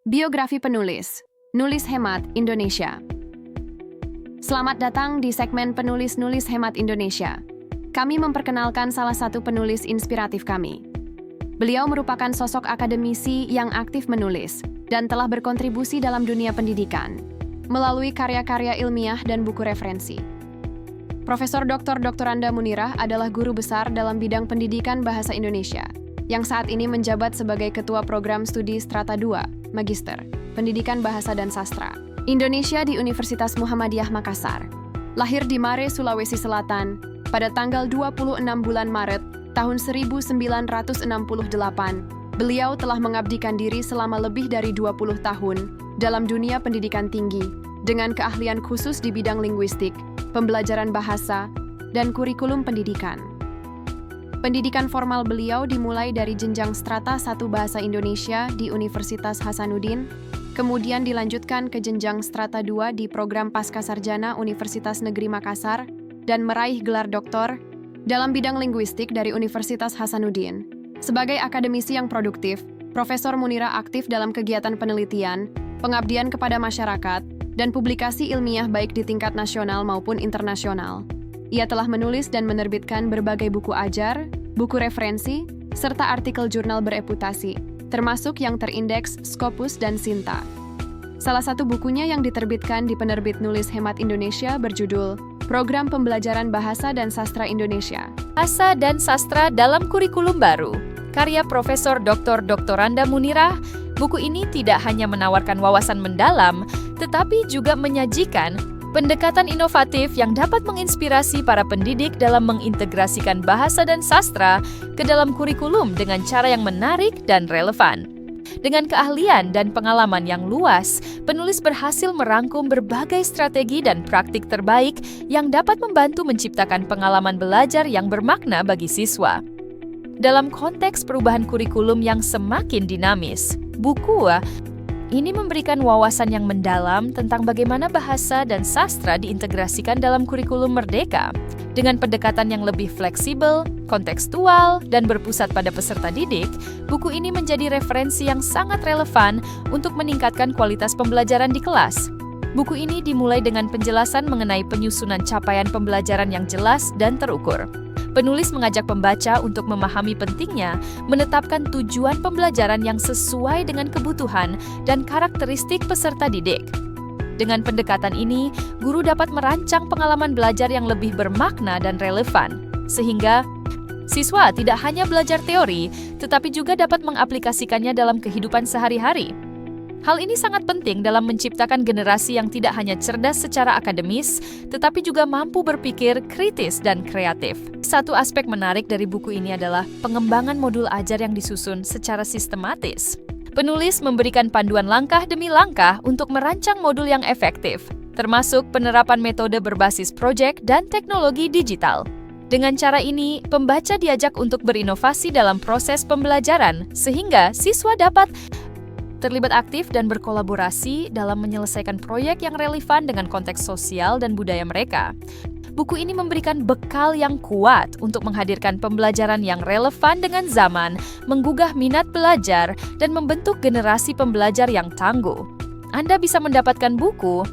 Biografi penulis, Nulis Hemat Indonesia. Selamat datang di segmen Penulis Nulis Hemat Indonesia. Kami memperkenalkan salah satu penulis inspiratif kami. Beliau merupakan sosok akademisi yang aktif menulis dan telah berkontribusi dalam dunia pendidikan melalui karya-karya ilmiah dan buku referensi. Profesor Dr. Anda Munirah adalah guru besar dalam bidang pendidikan bahasa Indonesia yang saat ini menjabat sebagai Ketua Program Studi Strata 2, Magister, Pendidikan Bahasa dan Sastra, Indonesia di Universitas Muhammadiyah Makassar. Lahir di Mare, Sulawesi Selatan, pada tanggal 26 bulan Maret tahun 1968, beliau telah mengabdikan diri selama lebih dari 20 tahun dalam dunia pendidikan tinggi, dengan keahlian khusus di bidang linguistik, pembelajaran bahasa, dan kurikulum pendidikan. Pendidikan formal beliau dimulai dari jenjang Strata 1 Bahasa Indonesia di Universitas Hasanuddin, kemudian dilanjutkan ke jenjang Strata 2 di Program Pascasarjana Universitas Negeri Makassar, dan meraih gelar doktor dalam bidang linguistik dari Universitas Hasanuddin. Sebagai akademisi yang produktif, Profesor Munirah aktif dalam kegiatan penelitian, pengabdian kepada masyarakat, dan publikasi ilmiah baik di tingkat nasional maupun internasional. Ia telah menulis dan menerbitkan berbagai buku ajar, buku referensi, serta artikel jurnal bereputasi, termasuk yang terindeks Scopus dan Sinta. Salah satu bukunya yang diterbitkan di penerbit Nulis Hemat Indonesia berjudul Program Pembelajaran Bahasa dan Sastra Indonesia. Bahasa dan Sastra dalam Kurikulum Baru, karya Profesor Dr. Anda Munirah. Buku ini tidak hanya menawarkan wawasan mendalam, tetapi juga menyajikan pendekatan inovatif yang dapat menginspirasi para pendidik dalam mengintegrasikan bahasa dan sastra ke dalam kurikulum dengan cara yang menarik dan relevan. Dengan keahlian dan pengalaman yang luas, penulis berhasil merangkum berbagai strategi dan praktik terbaik yang dapat membantu menciptakan pengalaman belajar yang bermakna bagi siswa. Dalam konteks perubahan kurikulum yang semakin dinamis, buku ini memberikan wawasan yang mendalam tentang bagaimana bahasa dan sastra diintegrasikan dalam kurikulum merdeka. Dengan pendekatan yang lebih fleksibel, kontekstual, dan berpusat pada peserta didik, buku ini menjadi referensi yang sangat relevan untuk meningkatkan kualitas pembelajaran di kelas. Buku ini dimulai dengan penjelasan mengenai penyusunan capaian pembelajaran yang jelas dan terukur. Penulis mengajak pembaca untuk memahami pentingnya menetapkan tujuan pembelajaran yang sesuai dengan kebutuhan dan karakteristik peserta didik. Dengan pendekatan ini, guru dapat merancang pengalaman belajar yang lebih bermakna dan relevan, sehingga siswa tidak hanya belajar teori, tetapi juga dapat mengaplikasikannya dalam kehidupan sehari-hari. Hal ini sangat penting dalam menciptakan generasi yang tidak hanya cerdas secara akademis, tetapi juga mampu berpikir kritis dan kreatif. Satu aspek menarik dari buku ini adalah pengembangan modul ajar yang disusun secara sistematis. Penulis memberikan panduan langkah demi langkah untuk merancang modul yang efektif, termasuk penerapan metode berbasis proyek dan teknologi digital. Dengan cara ini, pembaca diajak untuk berinovasi dalam proses pembelajaran, sehingga siswa dapat terlibat aktif dan berkolaborasi dalam menyelesaikan proyek yang relevan dengan konteks sosial dan budaya mereka. Buku ini memberikan bekal yang kuat untuk menghadirkan pembelajaran yang relevan dengan zaman, menggugah minat belajar, dan membentuk generasi pembelajar yang tangguh. Anda bisa mendapatkan buku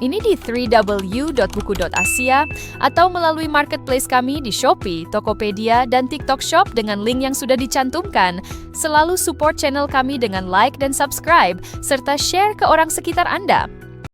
ini di www.buku.asia atau melalui marketplace kami di Shopee, Tokopedia, dan TikTok Shop dengan link yang sudah dicantumkan. Selalu support channel kami dengan like dan subscribe, serta share ke orang sekitar Anda.